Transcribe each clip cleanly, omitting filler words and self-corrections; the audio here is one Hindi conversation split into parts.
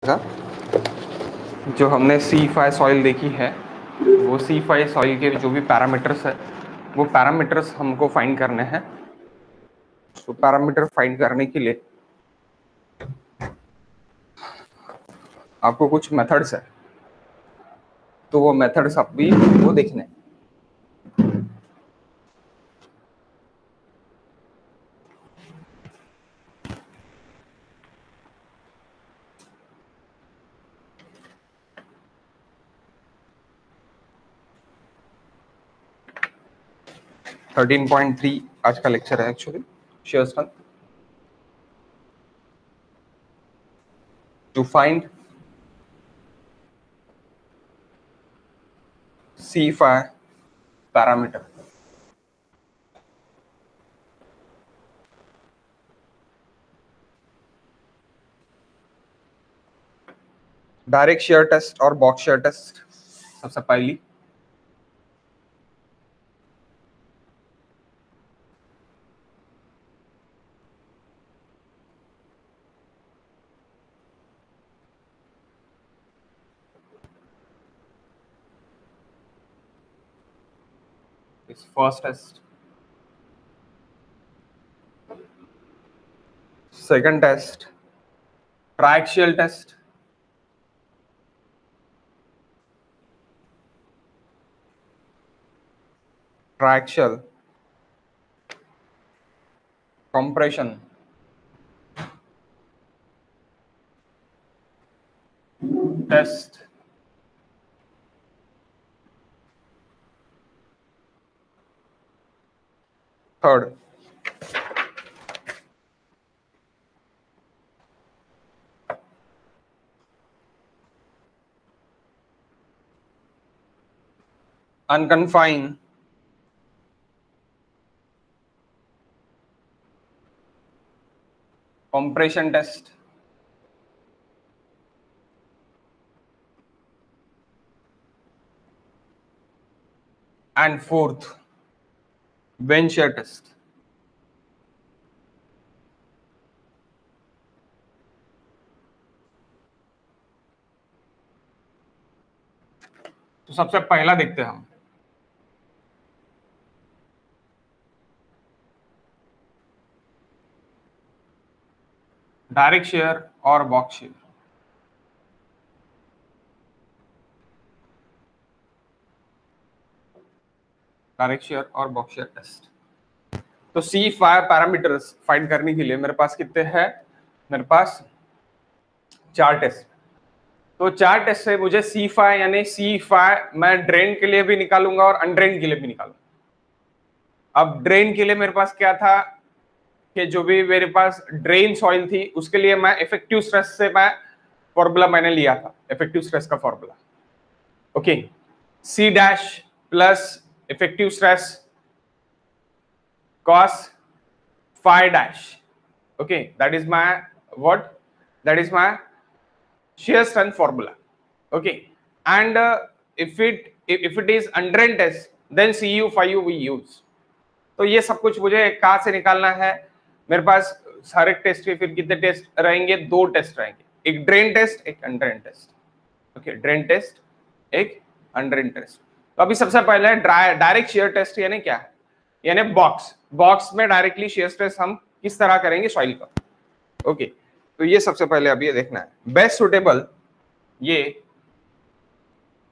जो हमने C5 सॉइल देखी है, वो C5 सॉइल के जो भी पैरामीटर्स है, वो पैरामीटर्स हमको फाइंड करने हैं। तो पैरामीटर फाइंड करने के लिए आपको कुछ मेथड्स है, तो वो मेथड्स आप भी वो देखने हैं। थर्टीन 13.3 आज का लेक्चर है actually, shear strength to find C5 parameter. Direct shear test और बॉक्स शेयर टेस्ट। सबसे पहली is first test, second test triaxial test, triaxial compression test, third unconfined compression test, and fourth bench shear test। तो सबसे पहला देखते हैं हम, डायरेक्ट शेयर और बॉक्स शेयर। डायरेक्ट शेयर और बॉक्स शेयर टेस्ट। तो C5 पैरामीटर्स फाइंड करने के लिए मेरे पास कितने हैं? मेरे पास 4 टेस्ट। तो 4 टेस्ट से मुझे C5 यानी C5 मैं ड्रेन के लिए भी निकालूंगा और अनड्रेन के लिए भी निकालूंगा। अब ड्रेन के लिए मेरे पास क्या था कि जो भी मेरे पास ड्रेन सॉइल थी उसके लिए मैं इफेक्टिव स्ट्रेस से मैं फॉर्मूला मैंने लिया था, इफेक्टिव स्ट्रेस का formula. Okay, C dash plus effective stress cos phi dash। okay, that is my what, that is my shear strength formula। okay, and if it is undrained test then Cu phi u we use। तो ये सब कुछ मुझे कहां से निकालना है? मेरे पास सारे टेस्ट के फिर कितने टेस्ट रहेंगे? 2 टेस्ट रहेंगे, एक ड्रेन टेस्ट, एक undrained test. Okay, drain test, एक अनड्रेन टेस्ट। तो अभी सबसे पहले डायरेक्ट शेयर टेस्ट यानी क्या है? यानी बॉक्स में डायरेक्टली शेयर टेस्ट हम किस तरह करेंगे सॉइल का। ओके, तो ये सबसे पहले अभी ये देखना है। बेस्ट सुटेबल, ये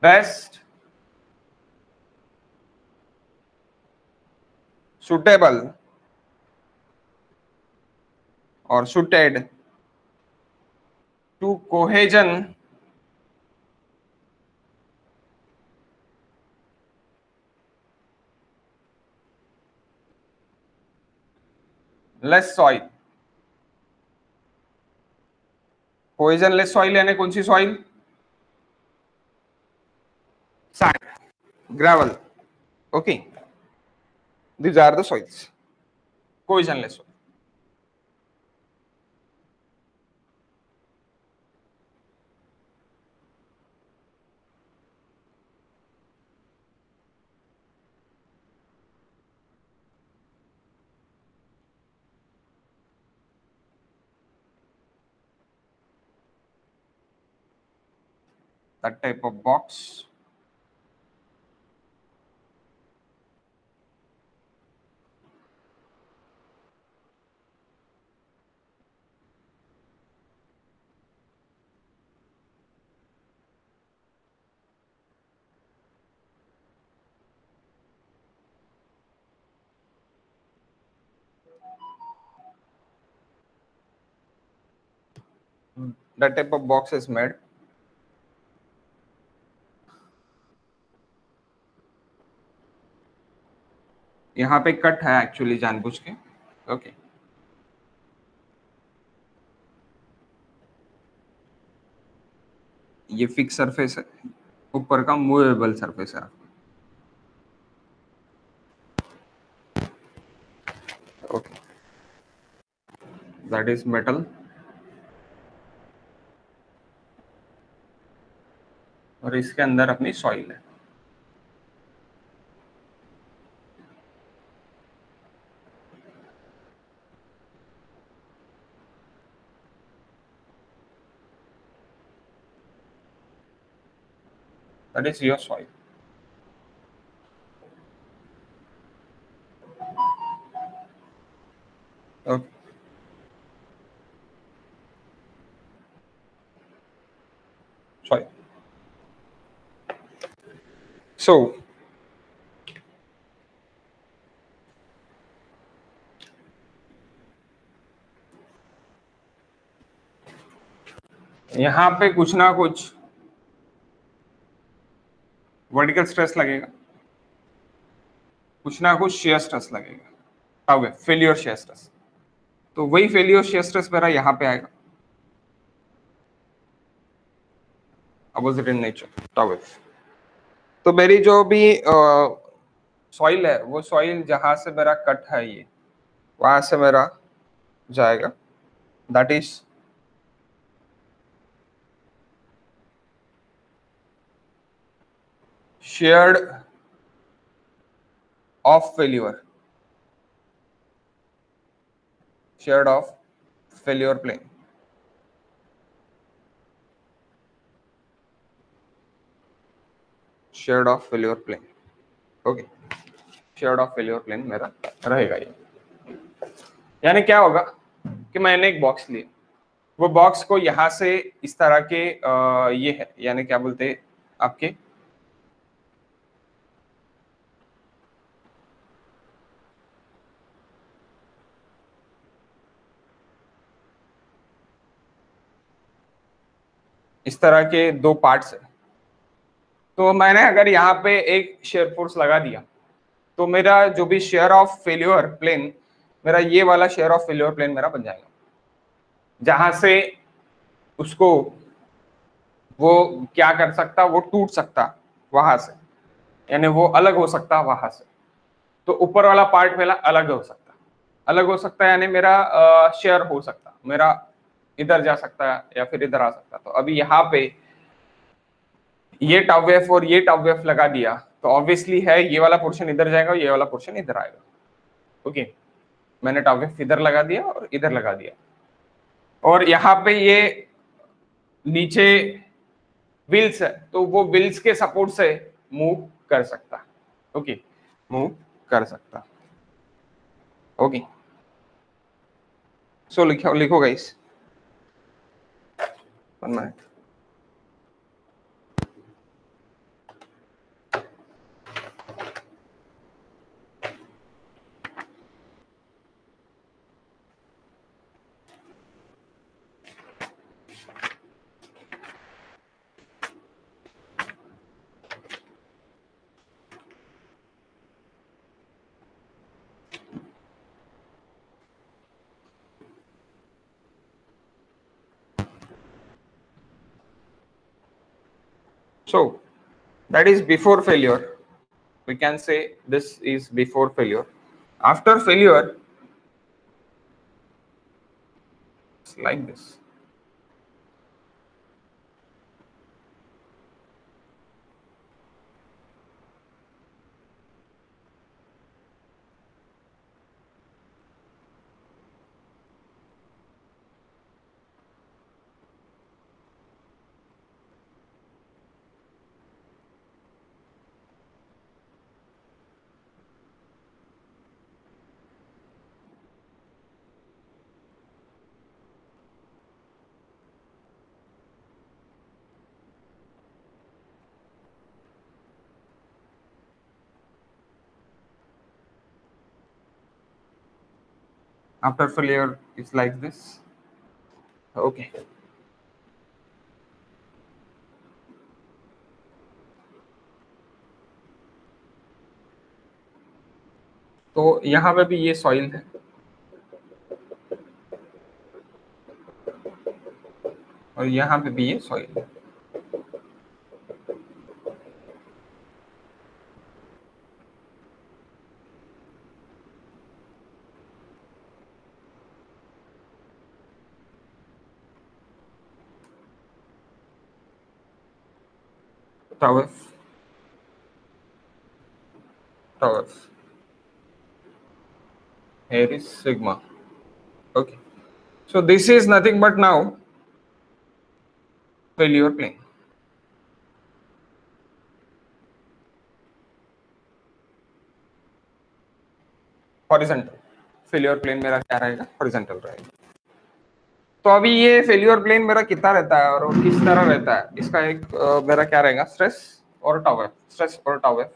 बेस्ट सुटेबल और suited to cohesionless soil. Cohesionless soil यानी कौन सी soil? Sand, gravel. Okay, these are the soils cohesionless soil। that type of box. That type of box is made. यहाँ पे कट है एक्चुअली जानबूझ के. ओके. ये फिक्स सरफेस है, ऊपर का मूवेबल सरफेस है. Okay, that is metal. और इसके अंदर अपनी सॉइल है. That is your soil. Okay. Soil. So यहाँ पे कुछ ना कुछ वर्टिकल स्ट्रेस लगेगा, कुछ ना कुछ शेयर स्ट्रेस लगेगा. अब फेलियर शेयर स्ट्रेस, तो वही फेलियर शेयर स्ट्रेस मेरा यहाँ पे आएगा. Opposite in nature tau. तो मेरी जो भी सॉइल है, वो सॉइल जहां से मेरा कट है, ये वहां से मेरा जाएगा. That is sheared of failure, sheared of failure plane. Sheared of failure plane. Okay, sheared of failure plane मेरा रहेगा ये. यानी क्या होगा कि मैंने एक बॉक्स लिया, वो बॉक्स को यहां से इस तरह के ये है, यानी क्या बोलते हैं आपके इस तरह के दो पार्ट्स है. तो मैंने अगर यहाँ पे एक शेयर फोर्स लगा दिया, तो मेरा जो भी शेयर ऑफ फेल्यूर प्लेन, मेरा ये वाला शेयर ऑफ फेल्यूर प्लेन मेरा बन जाएगा, जहां से उसको वो क्या कर सकता, वो टूट सकता वहां से, यानी वो अलग हो सकता वहां से. तो ऊपर वाला पार्ट मेरा अलग हो सकता, अलग हो सकता, यानी मेरा शेयर हो सकता, मेरा इधर जा सकता है या फिर इधर आ सकता. तो अभी यहाँ पे ये टाउ वेव और ये टाउ वेव लगा दिया, तो ऑब्वियसली है ये वाला पोर्शन इधर जाएगा, ये वाला पोर्शन इधर आएगा. ओके, मैंने टाउ वेव इधर लगा दिया और इधर लगा दिया, और यहाँ पे ये नीचे व्हील्स है, तो वो व्हील्स के सपोर्ट से मूव कर सकता. ओके, मूव कर सकता. ओके, सो लिखो लिखो guys, 1 minute. So that is before failure. We can say this is before failure. After failure, it's like this. after failure is like this. Okay, तो यहाँ पे भी ये सॉइल है, और यहाँ पे भी ये सॉइल है। tau f, tau f, here is sigma. Okay, so this is nothing but now failure plane. Horizontal failure plane मेरा क्या रहेगा, हॉरिजॉन्टल रहेगा। तो अभी ये फेल्योर प्लेन मेरा कितना रहता है और किस तरह रहता है, इसका एक मेरा क्या रहेगा, स्ट्रेस और टाउ एफ, स्ट्रेस और टाउ एफ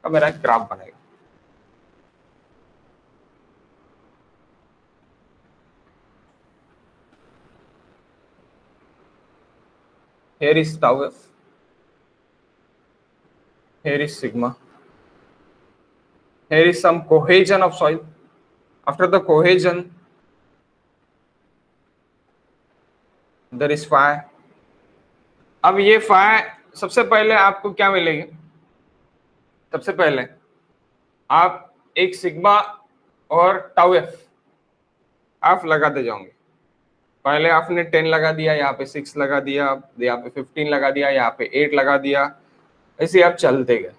का मेरा एक ग्राफ बनेगा। here is tau f, here is sigma, here is some cohesion of soil. After the cohesion there is phi. अब ये phi, सबसे पहले आपको क्या मिलेगी, सबसे पहले आप एक सिग्मा और टाउ एफ आप लगाते जाओगे। पहले आपने 10 लगा दिया, यहाँ पे 6 लगा दिया, यहाँ पे 15 लगा दिया, यहाँ पे 8 लगा दिया, ऐसे आप चलते गए।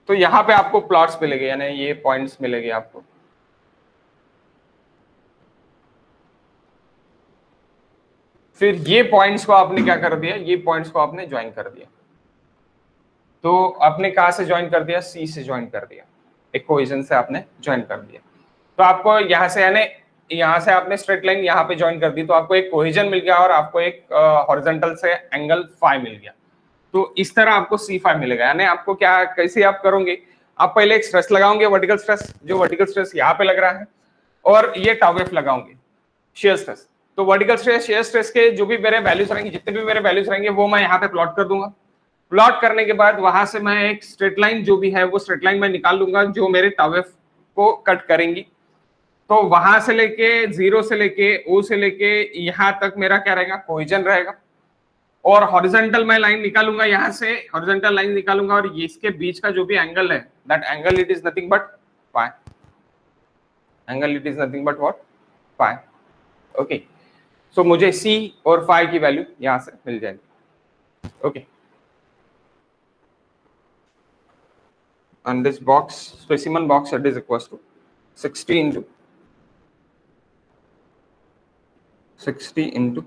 तो यहाँ पे आपको प्लॉट्स मिलेंगे, यानी ये पॉइंट्स मिलेंगे आपको। फिर ये पॉइंट्स को आपने क्या कर दिया, ये पॉइंट्स को आपने ज्वाइन कर दिया। तो आपने कहाँ से ज्वाइन कर दिया, सी से ज्वाइन कर दिया, एक कोहेजन से आपने ज्वाइन कर दिया। तो आपको यहाँ से, यानी यहाँ से आपने स्ट्रेट लाइन यहाँ पे ज्वाइन कर दी, तो आपको एक कोहेजन मिल गया और आपको एक हॉरिजॉन्टल से एंगल फाई मिल गया। तो इस तरह आपको सी फाई मिलेगा। यानी आपको क्या, कैसे आप करोगे, आप पहले एक स्ट्रेस लगाओगे, वर्टिकल स्ट्रेस, जो वर्टिकल स्ट्रेस यहाँ पे लग रहा है, और ये टाउ एफ लगाओगे, शेयर स्ट्रेस। तो वर्टिकल स्ट्रेस, शेयर स्ट्रेस के जो भी मेरे वैल्यूज रहेंगे, जितने भी मेरे वैल्यूज रहेंगे, वो मैं यहाँ पे प्लॉट कर दूंगा। प्लॉट करने के बाद वहां से मैं एक स्ट्रेट लाइन जो भी है वो स्ट्रेट लाइन मैं निकाल लूंगा, जो मेरे टाउ एफ को कट करेंगी। तो वहां से लेके जीरो से लेके ओ से लेके यहाँ तक मेरा क्या रहेगा, कोहेजन रहेगा। और हॉरिजॉन्टल मैं लाइन निकालूंगा, यहाँ से हॉरिजॉन्टल लाइन निकालूंगा, और ये इसके बीच का जो भी एंगल है, that angle it is nothing but pi, angle it is nothing but what, pi. Okay, so मुझे सी और फाई की वैल्यू यहां से मिल जाएगी। Okay, and this box, specimen box, it is equals to 60 into 60 into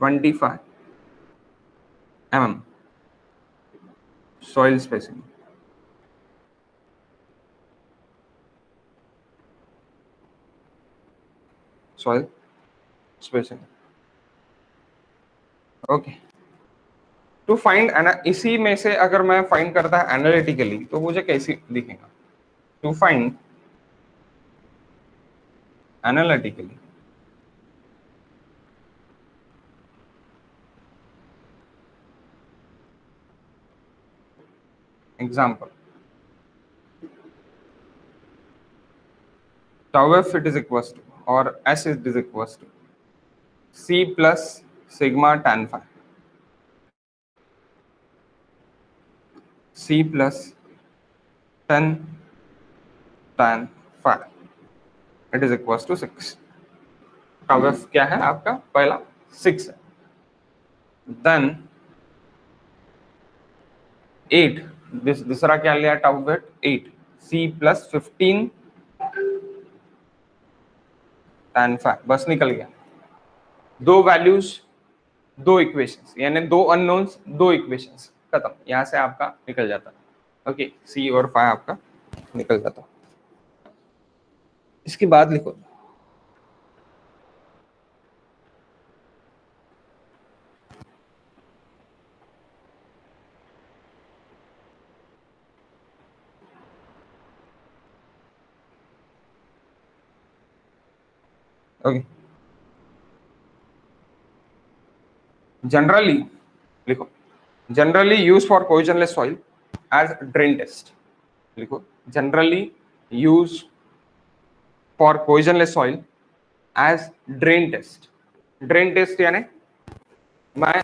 25 mm soil specimen. Soil specimen. Okay, to find, इसी में से अगर मैं फाइंड करता है एनालिटिकली, तो मुझे कैसे दिखेगा, to find analytically, example, tau f it is equals to, or s it is equals to c plus sigma tan phi, c plus 10 tan phi, it is equals to 6. tau f क्या है आपका, पहला 6 है, देन 8, दूसरा क्या लिया, tau f 8, c plus 15 tan phi, बस निकल गया। दो वैल्यूज, दो इक्वेशंस, यानी दो अननोन्स, दो इक्वेशंस, खत्म, यहां से आपका निकल जाता। ओके, सी और फाई आपका निकल जाता। इसके बाद लिखो, ओके, जनरली लिखो, generally use for cohesionless soil as drain test. लिखो, generally use for cohesionless soil as drain test. Drain test यानी मैं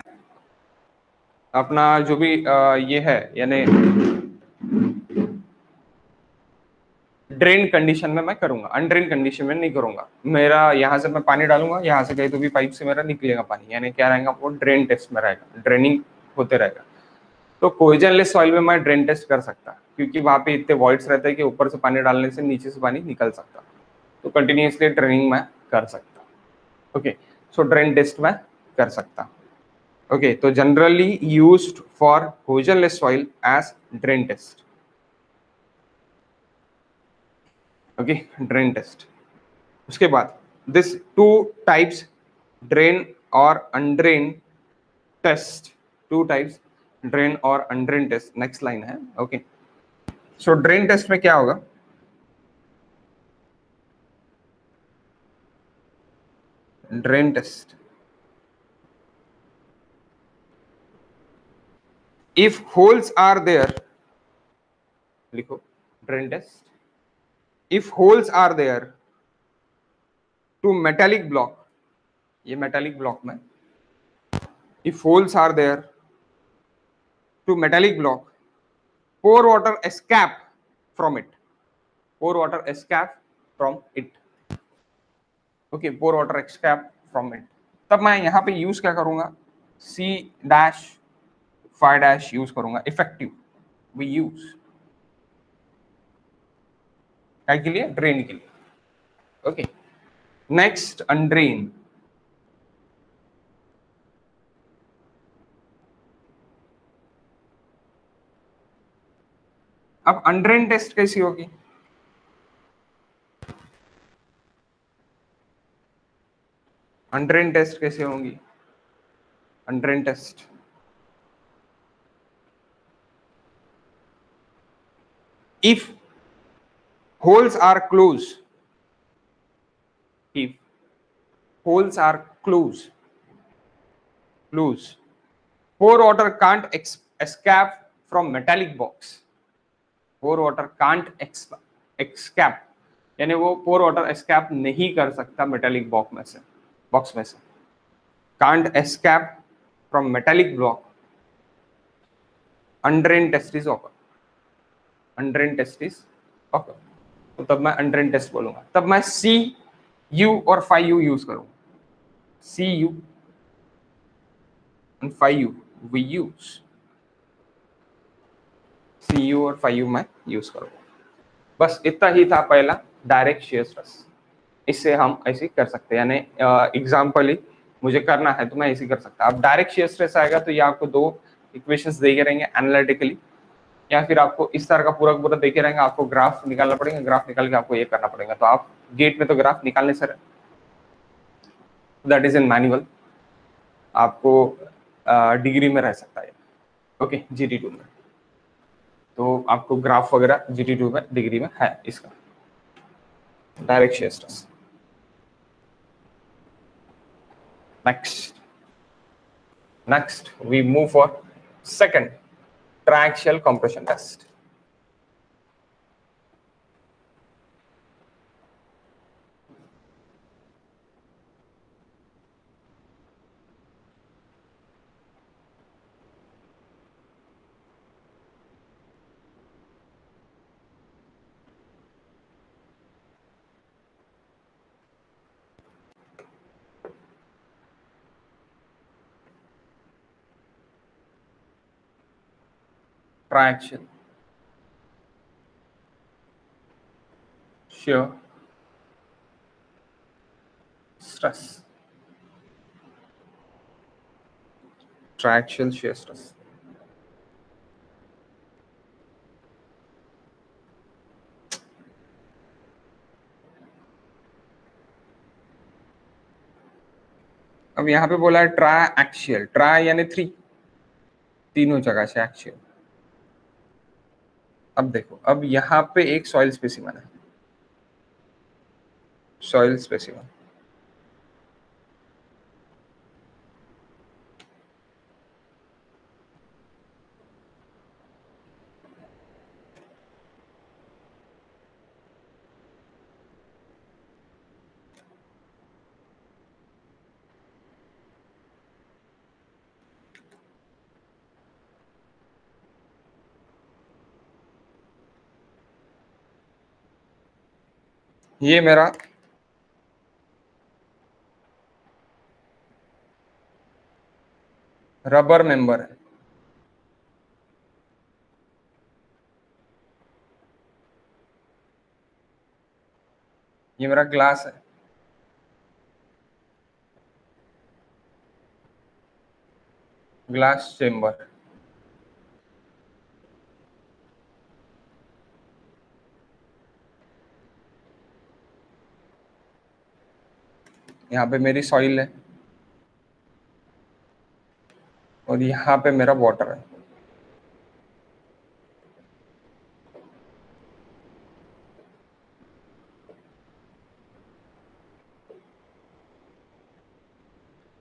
अपना जो भी ये है, यानी ड्रेन कंडीशन में मैं करूंगा, अनड्रेन कंडीशन में नहीं करूंगा। मेरा यहाँ से मैं पानी डालूंगा, यहाँ से कहीं तो भी पाइप से मेरा निकलेगा पानी, यानी क्या रहेगा, वो ड्रेन टेस्ट में रहेगा, ड्रेनिंग होते रहेगा। तो कोहेजनलेस सॉइल में मैं ड्रेन टेस्ट कर सकता, क्योंकि वहां पे इतने वॉइड्स रहते हैं कि ऊपर से पानी डालने से नीचे से पानी निकल सकता, तो कंटिन्यूसली ड्रेनिंग मैं कर सकता। ओके, सो ड्रेन टेस्ट में कर सकता। ओके, तो generally used for cohesionless soil as drain test. Okay, drain test. उसके बाद दिस टू टाइप्स, ड्रेन और undrain test, two types drain और अनड्रेन टेस्ट, नेक्स्ट लाइन है। ओके, सो ड्रेन टेस्ट में क्या होगा, drain test, if holes are there, लिखो drain test, if holes are there to metallic block, ये मेटालिक ब्लॉक में, if holes are there to metallic block, pour water escape from it, pour water escape from it। Okay, pour water escape from it। तब मैं यहाँ पे यूज क्या करूंगा, C dash five dash use करूंगा, इफेक्टिव वी यूज क्या के लिए, ड्रेन के लिए। Okay, next undrained. अब अनड्रेन टेस्ट कैसी होगी, अनड्रेन टेस्ट कैसे होंगी, undrained test if holes are closed, if holes are closed, pour water can't escape from metallic box, pour water can't escape यानी वो pour water escape नहीं कर सकता मेटालिक बॉक्स में से, can't escape from metallic block, undrained test is occur, undrained test is occur। तो तब मैं अनड्रेन टेस्ट बोलूंगा, तब मैं सी यू और फाइव यू यूज करूंगा, C U and five U we use, C U और फाइव यू मैं यूज करूंगा। बस इतना ही था पहला, डायरेक्ट शेयर स्ट्रेस। इससे हम ऐसे कर सकते हैं, यानी एग्जाम्पली मुझे करना है तो मैं ऐसे कर सकता। अब डायरेक्ट शेयर स्ट्रेस आएगा तो ये आपको दो इक्वेशंस दे के रहेंगे एनालिटिकली, या फिर आपको इस तरह का पूरा पूरा देखे रहेंगे, आपको ग्राफ निकालना पड़ेगा, ग्राफ निकाल के आपको ये करना पड़ेगा। तो आप गेट में तो ग्राफ निकालने sir, that is in manual, आपको डिग्री में रह सकता है। ओके, GT2 में तो आपको ग्राफ वगैरह GT2 में डिग्री में है इसका direct shear stress. next we move for second triaxial compression test। triaxial shear stress, triaxial shear stress। अब यहाँ पे बोला है ट्राइएक्सियल, ट्राई यानी थ्री, तीनों जगह से एक्सियल। अब देखो, अब यहाँ पे एक सॉइल स्पेसिमेन है, सॉइल स्पेसिमेन, ये मेरा रबर मेंबर है, ये मेरा ग्लास है, ग्लास चेम्बर। यहाँ पे मेरी सॉइल है और यहाँ पे मेरा वाटर है।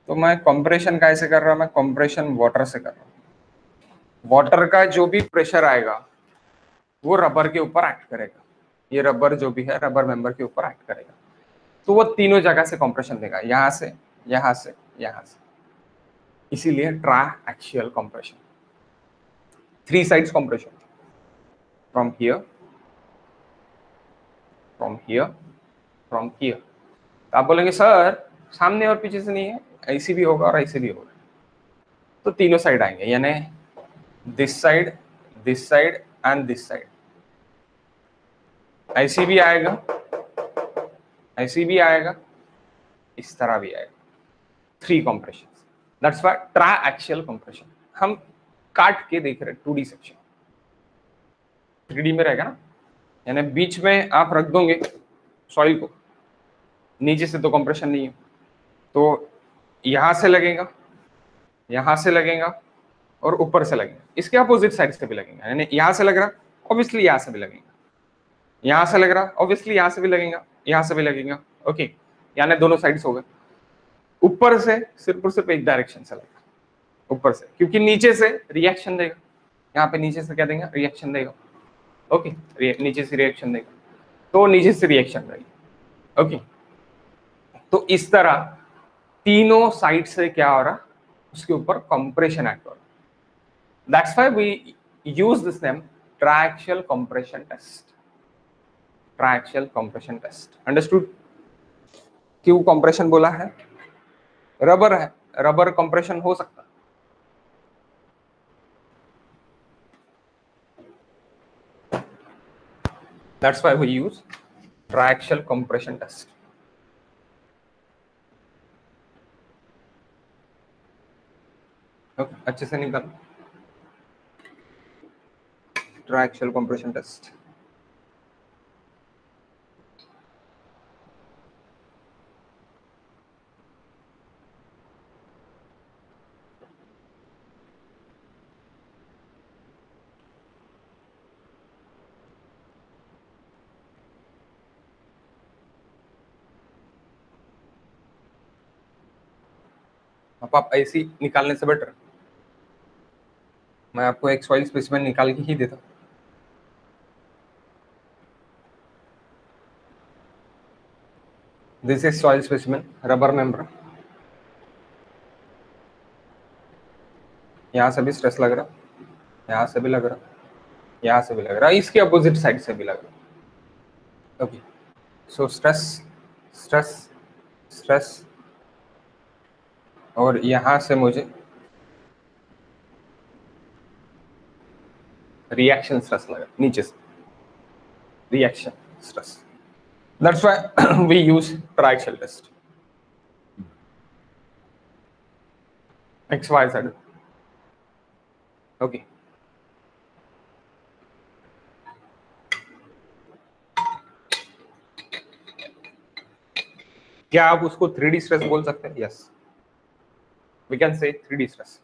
तो मैं कंप्रेशन कैसे कर रहा हूँ? मैं कंप्रेशन वाटर से कर रहा हूँ। वाटर का जो भी प्रेशर आएगा वो रबर के ऊपर एक्ट करेगा। ये रबर जो भी है रबर मेंबर के ऊपर एक्ट करेगा, तो वो तीनों जगह से कंप्रेशन देगा, यहाँ से, यहाँ से, यहाँ से। इसीलिए try axial compression, three sides compression, from here, from here, from here. तो आप बोलेंगे सर सामने और पीछे से नहीं है, ऐसी भी होगा और ऐसे भी होगा। तो तीनों साइड आएंगे, यानी this side and this side. ऐसी भी आएगा, ऐसी भी आएगा, इस तरह भी आएगा। Three compression, that's why try axial compression. हम काट के देख रहे 2D सेक्शन, 3D में रहेगा ना, यानी बीच में आप रख दोगे सॉइल को, नीचे से तो कंप्रेशन नहीं है, तो यहां से लगेगा, यहां से लगेगा और ऊपर से लगेगा, इसके अपोजिट साइड से भी लगेगा। यानी यहां से लग रहा ऑब्वियसली यहां से भी लगेगा, यहां से लग रहा ऑब्वियसली यहां से भी लगेगा, यहां से भी लगेगा। ओके, यानी दोनों साइड्स हो गए। ऊपर से सिर्फ और सिर्फ एक डायरेक्शन से लगेगा, ऊपर से, क्योंकि नीचे से रिएक्शन देगा। यहाँ पे नीचे से क्या देगा? रिएक्शन देगा। ओके, नीचे से रिएक्शन देगा, तो नीचे से रिएक्शन रहेगी। ओके, तो इस तरह तीनों साइड से क्या हो रहा, उसके ऊपर कंप्रेशन एक्ट हो रहा। That's why we use this name triaxial compression test, triaxial compression test. Understood? क्यों कंप्रेशन बोला है? रबर है, रबर कंप्रेशन हो सकता, that's why we use triaxial compression test. Okay, अच्छे से निकाल, ट्राइएक्सियल कंप्रेशन टेस्ट। अब आप ऐसी निकालने से बेटर मैं आपको एक सॉइल स्पेसिमेन निकाल के ही देता हूँ। This is soil specimen, rubber member. यहाँ से भी स्ट्रेस लग रहा, यहाँ से भी लग रहा, यहाँ से भी लग रहा, इसके अपोजिट साइड से भी लग रहा। Okay, so stress, stress, stress, और यहाँ से मुझे रिएक्शन स्ट्रेस लगा नीचे से, reaction stress. That's why we use triaxial test, X Y Z. Okay, क्या आप उसको 3D स्ट्रेस बोल सकते हैं? Yes, we can say 3D stress.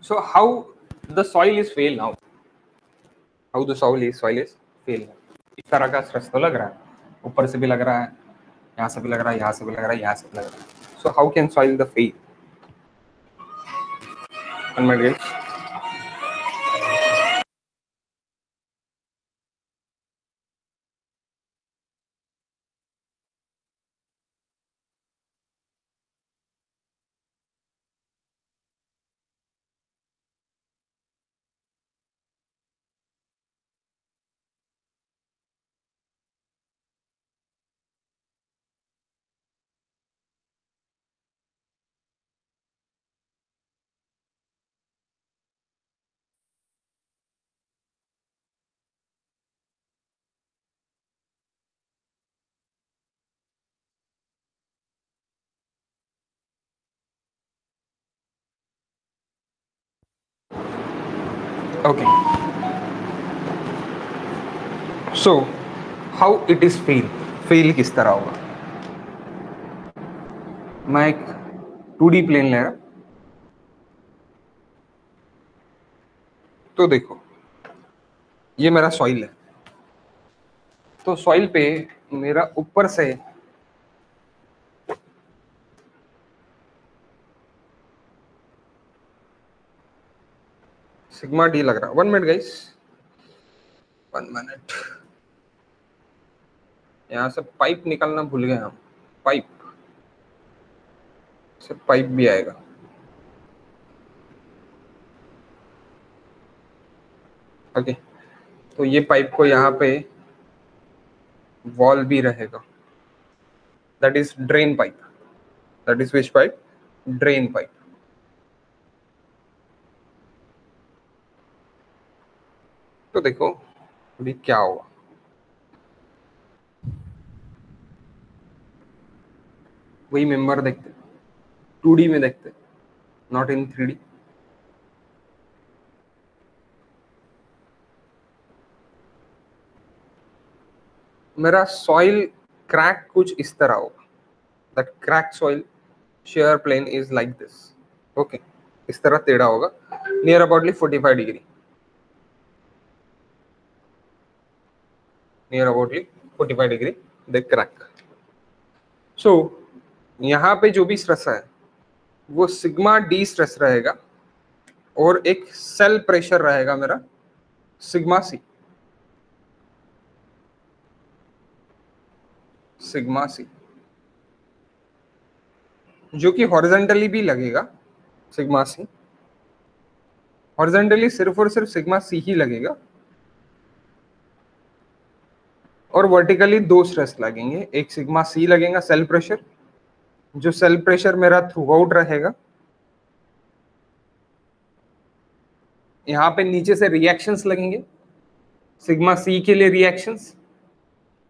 So how the soil is fail now? How the soil is fail? इस तरह का स्ट्रेस तो लग रहा है, ऊपर से भी लग रहा है, यहाँ से भी लग रहा है, यहाँ से भी लग रहा है, यहाँ से भी लग रहा है। So how can soil the fail? And my dear, Okay, so how it is fail किस तरह होगा? मैं एक 2D प्लेन ले रहा, तो देखो ये मेरा सॉइल है, तो सॉइल पे मेरा ऊपर से सिग्मा डी लग रहा है। 1 मिनट गाइस, 1 मिनट, यहाँ से पाइप निकालना भूल गए हम, पाइप से पाइप भी आएगा। ओके, तो ये पाइप को यहाँ पे वॉल भी रहेगा, that is drain pipe, that is which pipe? Drain pipe. तो देखो अभी क्या होगा, वही मेंबर देखते, 2D में देखते, नॉट इन 3D। मेरा सॉइल क्रैक कुछ इस तरह होगा, that crack soil shear plane is like this. Okay, इस तरह टेढ़ा होगा, near aboutly 45 degree, near aboutly 45 degree the crack. So यहाँ पे जो भी स्ट्रेस है वो सिग्मा डी स्ट्रेस रहेगा, और एक सेल प्रेशर रहेगा मेरा सिग्मा सी, सिग्मा सी, जो कि हॉरिजॉन्टली भी लगेगा। सिग्मा सी हॉरिजॉन्टली सिर्फ और सिर्फ सिग्मा सी ही लगेगा, और वर्टिकली 2 स्ट्रेस लगेंगे, एक सिग्मा सी लगेगा सेल प्रेशर, जो सेल प्रेशर मेरा थ्रू आउट रहेगा। यहाँ पे नीचे से रिएक्शंस लगेंगे, सिग्मा सी के लिए रिएक्शंस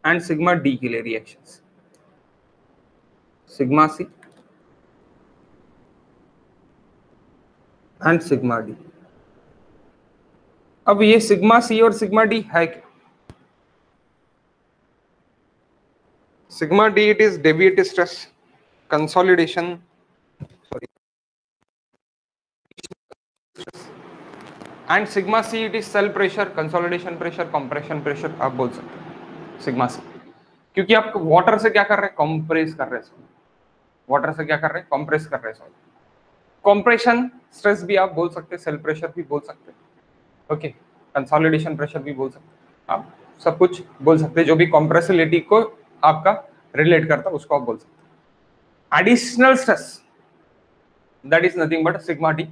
एंड सिग्मा डी के लिए reactions, sigma C and sigma D. अब ये सिग्मा सी और सिग्मा डी है क्या? Sigma D it is deviative stress, consolidation, sorry, and sigma C it is cell pressure, consolidation pressure, compression pressure आप बोल सकते हैं सिग्मा सी, क्योंकि आप वाटर से क्या कर रहे हैं? कंप्रेस कर रहे हैं, वाटर से क्या कर रहे हैं? कंप्रेस कर रहे हैं। कंप्रेशन स्ट्रेस भी आप बोल सकते हैं, सेल प्रेशर भी बोल सकते हैं, ओके, कंसोलिडेशन प्रेशर भी बोल सकते हैं, आप सब कुछ बोल सकते हैं, जो भी कंप्रेसिबिलिटी को आपका रिलेट करता है उसको आप बोल सकते हैं। Additional stress that is nothing but sigma D,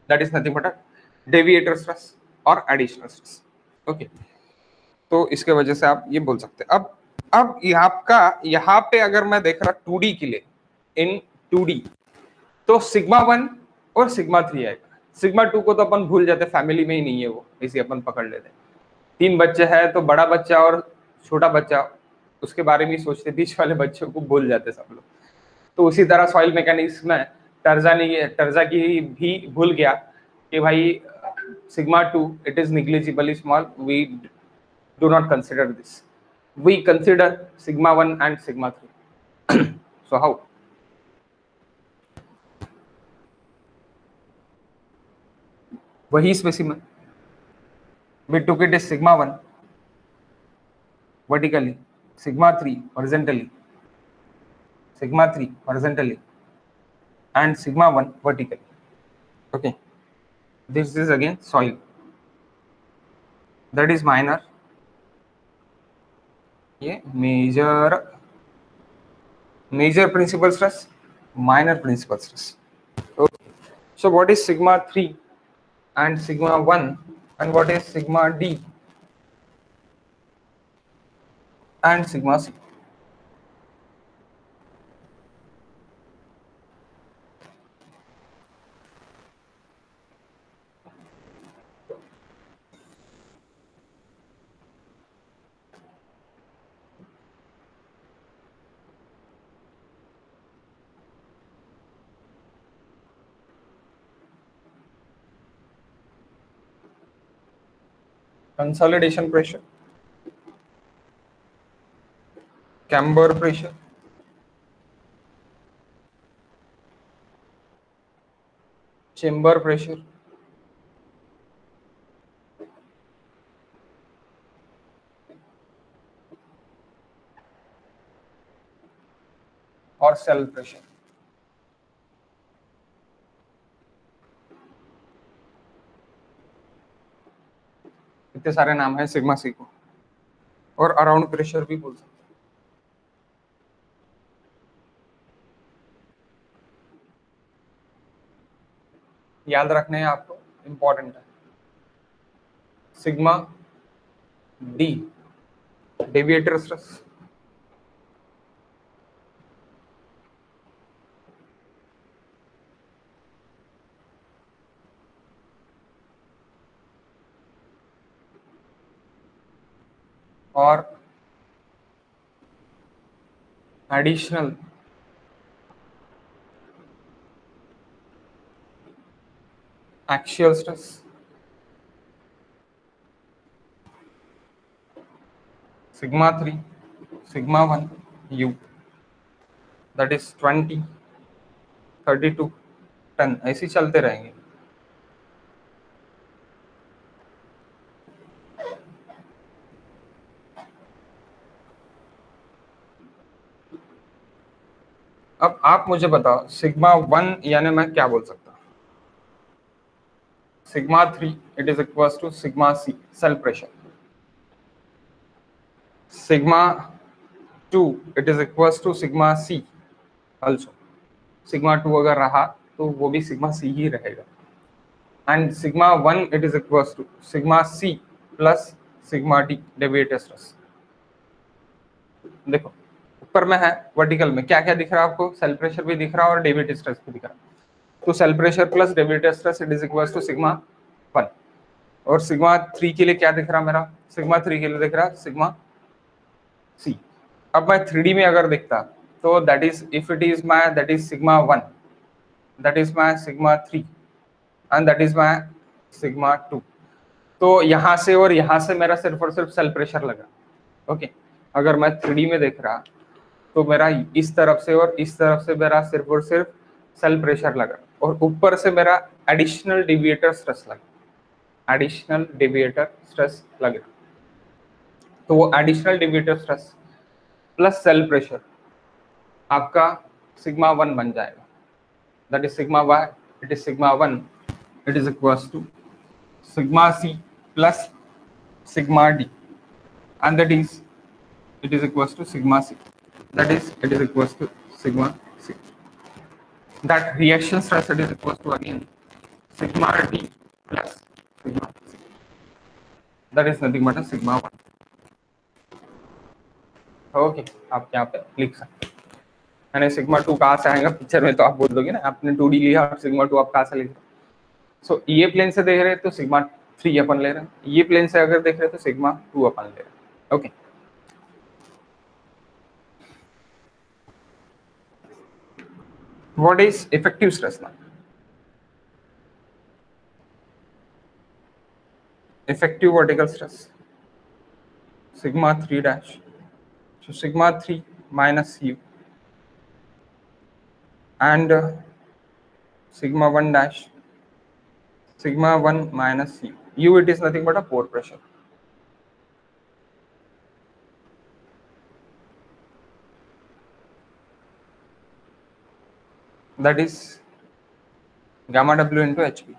that is nothing but deviator stress और एडिशनल स्ट्रेस। ओके, तो इसके वजह से आप ये बोल सकते हैं। अब यहाँ पे अगर मैं देख रहा 2D के लिए, इन 2D, तो सिग्मा 1 और सिग्मा 3 आएगा। सिग्मा 2 को तो अपन भूल जाते, फैमिली में ही नहीं है वो, इसे अपन पकड़ लेते। 3 बच्चे हैं तो बड़ा बच्चा और छोटा बच्चा, उसके बारे में ही सोचते, बीच वाले बच्चों को भूल जाते सब लोग। तो उसी तरह सॉइल मैकेनिक्स में टर्जा की भी भूल गया कि भाई sigma 2 it is negligibly small, we do not consider this, we consider sigma 1 and sigma 3। So how? वही specimen, we took it as sigma 1 vertically, sigma 3 horizontally, sigma 3 horizontally, and sigma 1 vertically. Okay, this is again soil, that is minor, ये major principal stress, minor principal stress. Okay, so what is sigma 3 and sigma 1, and what is sigma D and sigma C? Consolidation pressure, camber pressure, chamber pressure, और सेल प्रेशर। इतने सारे नाम है सिग्मा सी को। और अराउंड प्रेशर भी बोल सकते हैं। याद रखने हैं आपको, इंपॉर्टेंट है। सिग्मा डी डेविएटर स्ट्रेस, और additional axial stress, sigma 3, sigma 1 you, that is 20, 32, 10, ऐसे ही चलते रहेंगे। अब आप मुझे बताओ सिग्मा 1 यानी मैं क्या बोल सकता हूँ? Sigma 3 it is equals to sigma C cell pressure, sigma 2 it is equals to sigma C also, sigma 2 अगर रहा तो वो भी सिग्मा सी ही रहेगा, and sigma 1 it is equals to sigma C plus sigma D deviator stress. देखो ऊपर में है वर्टिकल में क्या क्या दिख रहा है आपको? सेल प्रेशर भी दिख रहा है और डेविएटर स्ट्रेस भी दिख रहा है। तो cell pressure plus deviator stress it is equals to sigma 1। और सिग्मा 3 के लिए क्या दिख रहा मेरा? सिग्मा 3 के लिए दिख रहा सिग्मा सी। अब मैं 3D में अगर देखता तो that is if it is my that is sigma 1, that is my sigma 3 and that is my sigma 2। तो यहाँ से और यहाँ से मेरा सिर्फ और सिर्फ सेल प्रेशर लगा। ओके, अगर मैं 3D में देख रहा तो मेरा इस तरफ से और इस तरफ से मेरा सिर्फ और सिर्फ सेल प्रेशर लगा, और ऊपर से मेरा एडिशनल डेविएटर स्ट्रेस लगा, एडिशनल डेविएटर स्ट्रेस लगा। तो वो additional deviator stress plus cell pressure आपका सिग्मा 1 बन जाएगा, that is sigma Y it is sigma 1 it is equals to sigma C plus sigma D, and that is it is equals to sigma c, that is it is equals to sigma c. That reaction stress it is equals to again sigma d plus sigma c, that is nothing but a sigma 1. Okay, आप यहाँ पे लिख सकते हैं। यानी सिग्मा 2 कहाँ से आएगा पिक्चर में? तो आप बोल दोगे ना आपने 2D लिया और सिग्मा 2 आप कहाँ से लिख रहे हो? सो ये प्लेन से देख रहे हैं तो सिग्मा 3 अपन ले रहे हैं, ये प्लेन से अगर देख रहे हैं तो सिग्मा 2 अपन ले रहे हैं। Okay, what is effective stress now? Effective vertical stress sigma 3 dash, so sigma 3 minus u, and sigma 1 dash, sigma 1 minus u. U it is nothing but a pore pressure. That is gamma w into hp.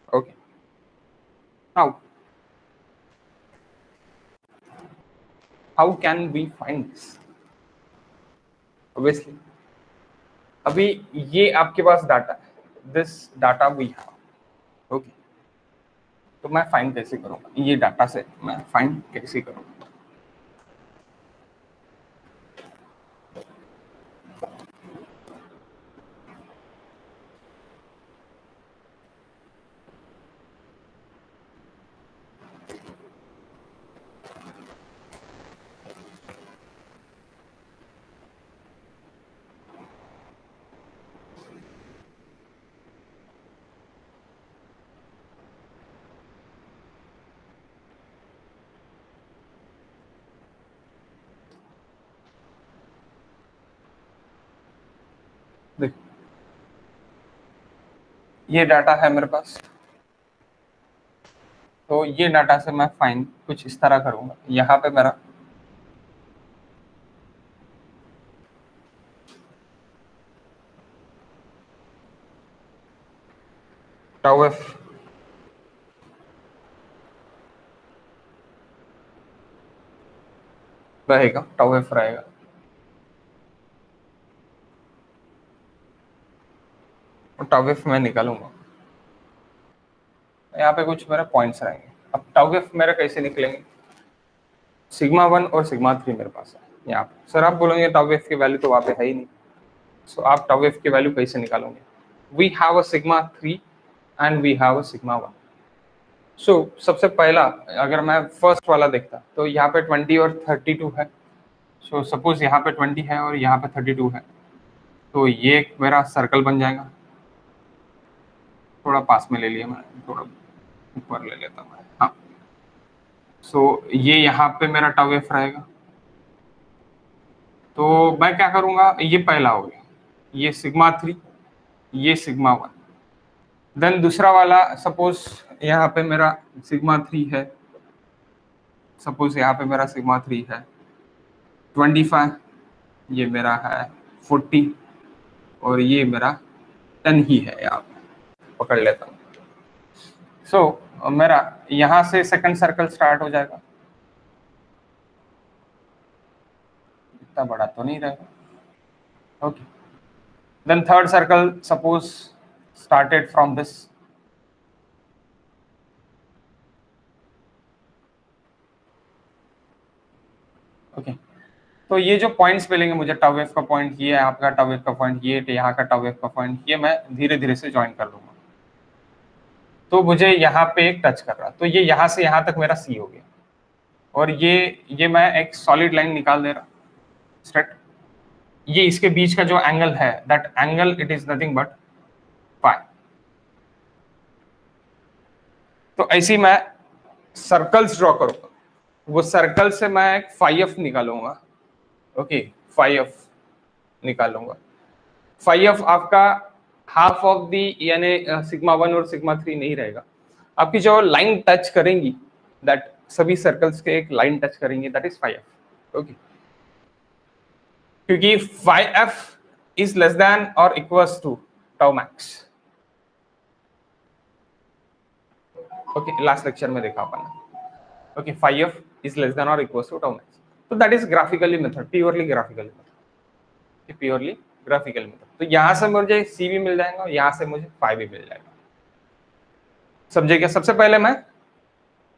Okay, now how can we find this? Obviously अभी ये आपके पास डाटा है, this data we have. Okay, तो मैं फाइंड कैसे करूंगा? ये डाटा से मैं फाइंड कैसे करूंगा? ये डाटा है मेरे पास, तो ये डाटा से मैं फाइन कुछ इस तरह करूंगा। यहाँ पे मेरा टाउ एफ रहेगा, टाउ एफ रहेगा। और टाउ एफ मैं निकालूंगा, यहाँ पे कुछ मेरे पॉइंट्स रहेंगे। अब टाउ एफ मेरे कैसे निकलेंगे, सिग्मा 1 और सिग्मा 3 मेरे पास है यहाँ पे। सर आप बोलेंगे टाउ एफ की वैल्यू तो वहाँ पे है ही नहीं, सो आप टाउ एफ की वैल्यू कैसे निकालोगे। We have a sigma 3 and we have a sigma 1। So सबसे पहला अगर मैं फर्स्ट वाला देखता तो यहाँ पे 20 और 32 है। सो सपोज यहाँ पे 20 है और यहाँ पे 32 है, तो ये एक मेरा सर्कल बन जाएगा। थोड़ा पास में ले लिया मैंने, थोड़ा ऊपर ले लेता हूँ, हाँ। सो ये यहाँ पे मेरा टाउ एफ रहेगा। तो मैं क्या करूंगा, ये पहला हो गया, ये सिग्मा 3, ये सिग्मा 1। देन दूसरा वाला सपोज यहाँ पे मेरा सिग्मा 3 है, सपोज यहाँ पे मेरा सिग्मा 3 है 25, ये मेरा है 40 और ये मेरा 10 ही है, यहाँ पे पकड़ लेता हूँ। सो मेरा यहाँ से सेकंड सर्कल स्टार्ट हो जाएगा। इतना बड़ा तो नहीं रहेगा, okay. Then third circle suppose started from this, okay. तो ये जो पॉइंट्स मिलेंगे मुझे, टाउ एफ का पॉइंट ये है, आपका टाउ एफ का पॉइंट ये, यहाँ का टाउ एफ का पॉइंट ये, मैं धीरे धीरे से ज्वाइन कर लूंगा। तो मुझे यहाँ पे एक टच कर रहा, तो ये यहाँ से यहाँ तक मेरा सी हो गया। और ये मैं एक सॉलिड लाइन निकाल दे रहा स्ट्रेट। ये इसके बीच का जो एंगल है, that angle it is nothing but पाई। तो ऐसे ही मैं सर्कल्स ड्रॉ करूंगा, वो सर्कल से मैं एक फाई एफ निकालूंगा, ओके, फाई एफ निकालूंगा। फाई एफ आपका हाफ ऑफ दी, यानी सिग्मा 1 और सिग्मा 3 नहीं रहेगा। आपकी जो लाइन टच करेंगी, दैट सभी सर्कल्स के एक लाइन टच करेंगे, that is phi F, okay. क्योंकि phi F is less than और equals to tau max, okay. Last lecture में देखा अपन ने, okay, phi F is less than और इक्वल्स टू टाउ मैक्स। तो that is graphically method, purely graphically method, purely graphical method. तो यहां से मुझे सी भी मिल जाएगा और यहां से मुझे फाई भी मिल जाएगा, समझे क्या। सबसे पहले मैं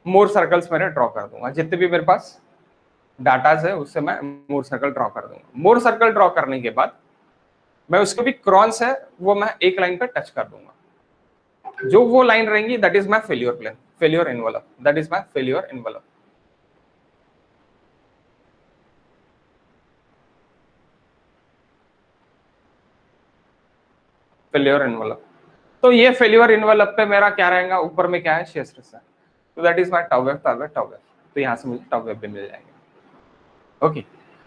मोर सर्कल्स मेरे ड्रॉ कर दूंगा, जितने भी मेरे पास डाटाज है उससे मैं मोर सर्कल ड्रॉ कर दूंगा। मोर सर्कल ड्रॉ करने के बाद मैं उसके भी क्रॉन्स है वो मैं एक लाइन पे टच कर दूंगा। जो वो लाइन रहेंगी that is my failure plane, failure envelope, that is my failure envelope. Failure envelope. तो ये फेल्योर एनवेलप पे मेरा क्या रहेगा, ऊपर में क्या है, शेयर स्ट्रेस है। तो that is my tau F, tau F, tau F. तो यहाँ से मुझे टाउ एफ भी मिल जाएंगे, ओके।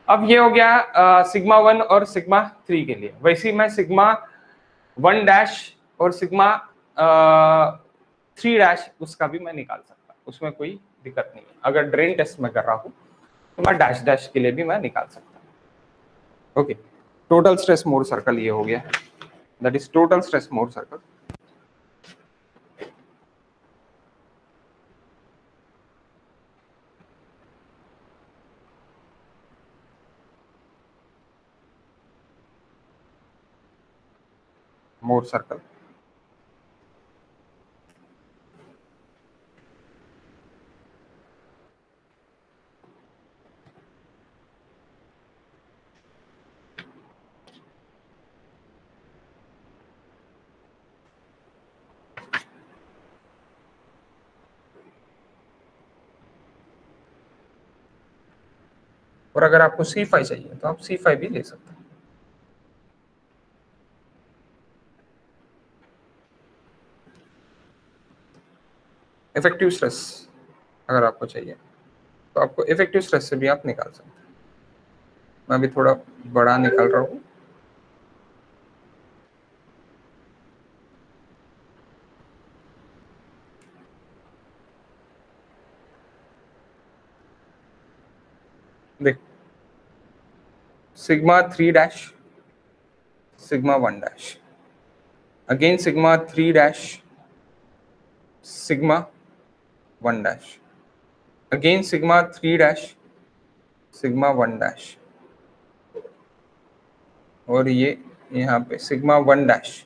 अब ये हो गया सिग्मा 1 और सिग्मा 3 के लिए। वैसे ही मैं सिग्मा 1 डैश और सिग्मा 3 डैश उसका भी मैं निकाल सकता, उसमें कोई दिक्कत नहीं है। अगर ड्रेन टेस्ट में कर रहा हूँ तो मैं डैश डैश के लिए भी मैं निकाल सकता हूँ, okay. Total stress Mohr circle ये हो गया, that is total stress Mohr circle. More circle, और अगर आपको C5 चाहिए तो आप C5 भी ले सकते हैं। इफेक्टिव स्ट्रेस अगर आपको चाहिए तो आपको इफेक्टिव स्ट्रेस से भी आप निकाल सकते हैं। मैं भी थोड़ा बड़ा निकाल रहा हूँ, देख, sigma 3 dash, sigma 1 dash, again sigma 3 dash, sigma 1 dash, again sigma 3 dash, sigma 1 dash, और ये यहाँ पे सिग्मा 1 डैश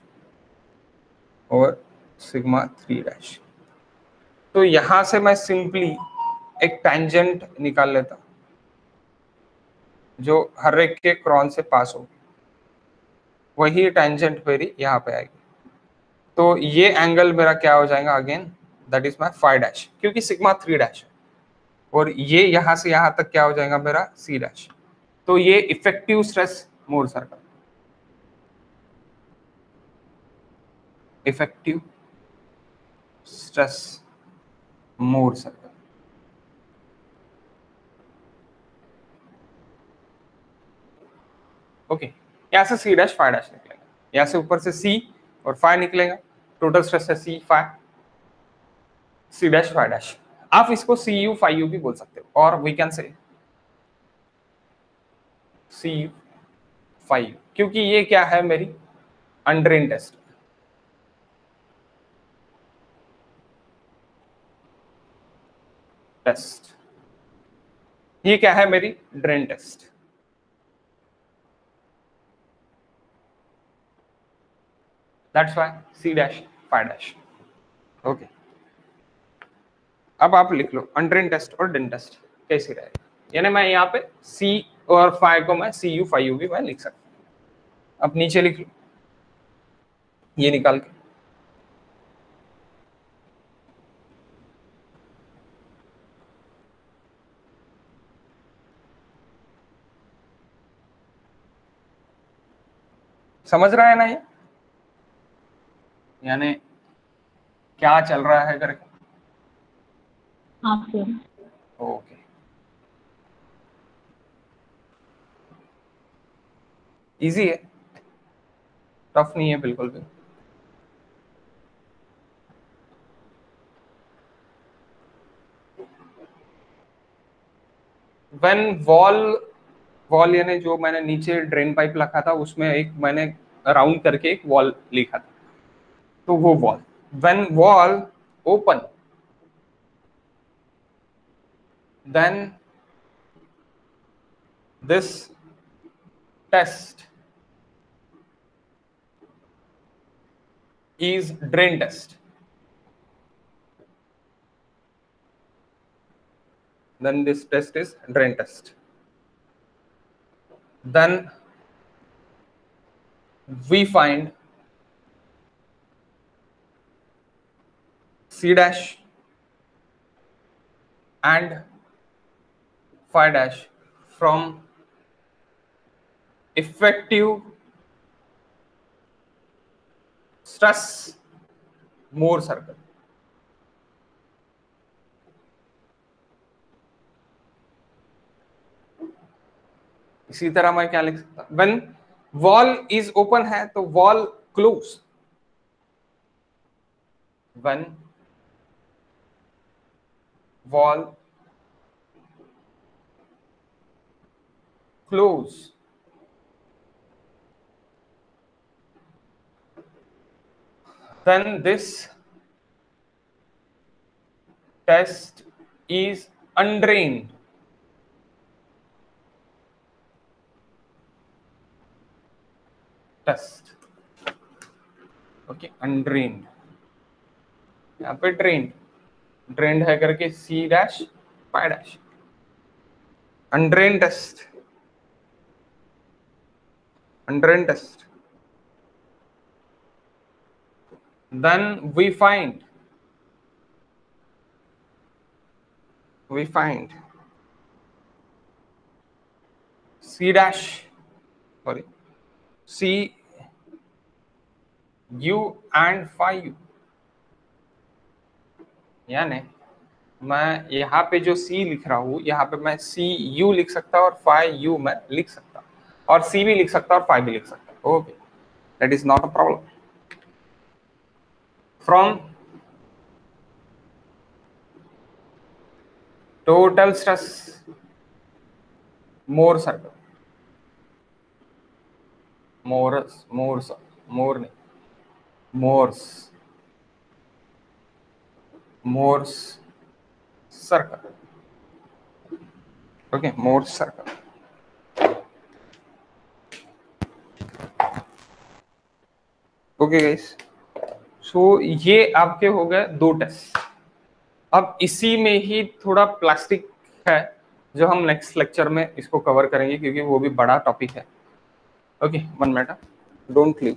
और सिग्मा 3 डैश। तो यहां से मैं सिंपली एक टेंजेंट निकाल लेता जो हर एक के क्रॉन से पास हो, वही टेंजेंट मेरी यहाँ पे आएगी। तो ये एंगल मेरा क्या हो जाएगा again, that is my phi dash, क्योंकि सिग्मा 3 डैश है, और ये यहां से यहां तक क्या हो जाएगा मेरा सी डैश। तो ये effective stress Mohr circle, effective stress Mohr circle. Okay, यहाँ से सी डैश फाई डैश निकलेगा, यहाँ से ऊपर से सी और फाई निकलेगा, टोटल स्ट्रेस है C phi, C dash phi dash. आप इसको सी यू फाई यू भी बोल सकते हो, और वी कैन से सी यू फाई यू, क्योंकि ये क्या है मेरी अनड्रेन टेस्ट, टेस्ट ये क्या है मेरी drain test. That's why C dash phi dash. Okay, अब आप लिख लो अनड्रेन टेस्ट और ड्रेन टेस्ट कैसे रहेगा, यानी मैं यहाँ पे सी और फाई को मैं सी यू फाई यू भी मैं लिख सकता हूँ। अब नीचे लिख लो ये निकाल के, समझ रहा है ना ये, यानी क्या चल रहा है करके। हाँ सर। ओके, इजी है, टफ नहीं है बिल्कुल भी। व्हेन वॉल यानी जो मैंने नीचे ड्रेन पाइप रखा था उसमें एक मैंने राउंड करके एक वॉल लिखा था, तो वो wall, when wall open then this test is drain test, then this test is drain test, then we find C dash and phi dash from effective stress Moore circle. इसी तरह मैं क्या लिख सकता, व्हेन वॉल इज ओपन है तो wall close, when wall close then this test is undrained, test. Okay, undrained, यहाँ पे ड्रेन्ड, ड्रेन्ड है करके C dash phi dash, undrained test, undrained test, then we find C dash, sorry, C U and phi U, यानी मैं यहाँ पे जो C लिख रहा हूँ यहाँ पे मैं C U लिख सकता और phi U मैं लिख सकता, और C भी लिख सकता और phi भी लिख सकता। Okay, that is not a problem. From total stress Mohr circle, Mohr's, Mohr's, Mohr नहीं, Mohr's, Mohr's circle, okay, Mohr's circle. Okay guys, so ये आपके हो गए 2 टेस्ट। अब इसी में ही थोड़ा प्लास्टिक है जो हम नेक्स्ट लेक्चर में इसको कवर करेंगे, क्योंकि वो भी बड़ा टॉपिक है। Okay, 1 minute, don't leave.